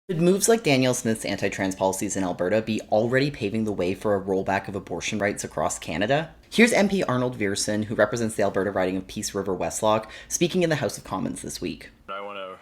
Could moves like Danielle Smith's anti-trans policies in Alberta be already paving the way for a rollback of abortion rights across Canada? Here's MP Arnold Viersen, who represents the Alberta riding of Peace River Westlock, speaking in the House of Commons this week. I want to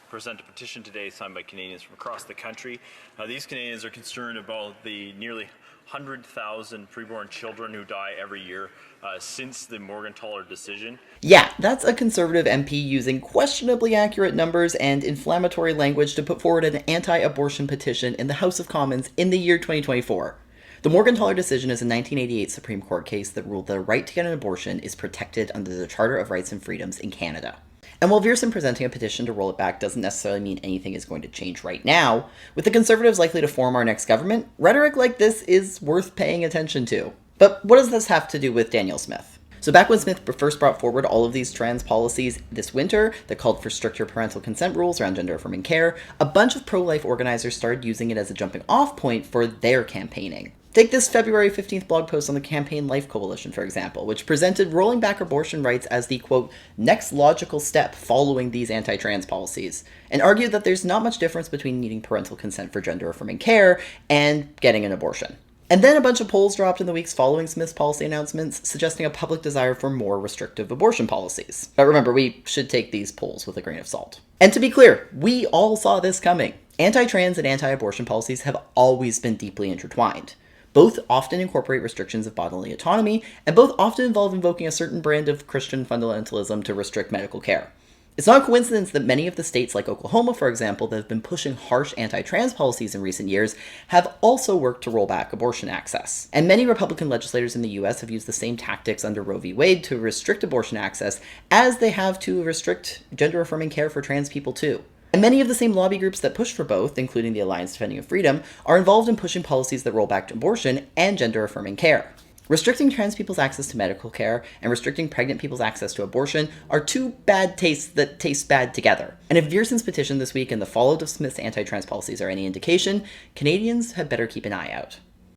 present a petition today signed by Canadians from across the country. These Canadians are concerned about the nearly 100,000 preborn children who die every year since the Morgentaler decision. Yeah, that's a Conservative MP using questionably accurate numbers and inflammatory language to put forward an anti-abortion petition in the House of Commons in the year 2024. The Morgentaler decision is a 1988 Supreme Court case that ruled that a right to get an abortion is protected under the Charter of Rights and Freedoms in Canada. And while Viersen presenting a petition to roll it back doesn't necessarily mean anything is going to change right now, with the Conservatives likely to form our next government, rhetoric like this is worth paying attention to. But what does this have to do with Danielle Smith? So back when Smith first brought forward all of these trans policies this winter that called for stricter parental consent rules around gender-affirming care, a bunch of pro-life organizers started using it as a jumping-off point for their campaigning. Take this February 15th blog post on the Campaign Life Coalition, for example, which presented rolling back abortion rights as the, quote, next logical step following these anti-trans policies, and argued that there's not much difference between needing parental consent for gender-affirming care and getting an abortion. And then a bunch of polls dropped in the weeks following Smith's policy announcements, suggesting a public desire for more restrictive abortion policies. But remember, we should take these polls with a grain of salt. And to be clear, we all saw this coming. Anti-trans and anti-abortion policies have always been deeply intertwined. Both often incorporate restrictions of bodily autonomy, and both often involve invoking a certain brand of Christian fundamentalism to restrict medical care. It's not a coincidence that many of the states like Oklahoma, for example, that have been pushing harsh anti-trans policies in recent years, have also worked to roll back abortion access. And many Republican legislators in the US have used the same tactics under Roe v. Wade to restrict abortion access as they have to restrict gender-affirming care for trans people too. And many of the same lobby groups that push for both, including the Alliance Defending Freedom, are involved in pushing policies that roll back abortion and gender-affirming care. Restricting trans people's access to medical care and restricting pregnant people's access to abortion are two bad tastes that taste bad together. And if Viersen's petition this week and the fallout of Smith's anti-trans policies are any indication, Canadians had better keep an eye out.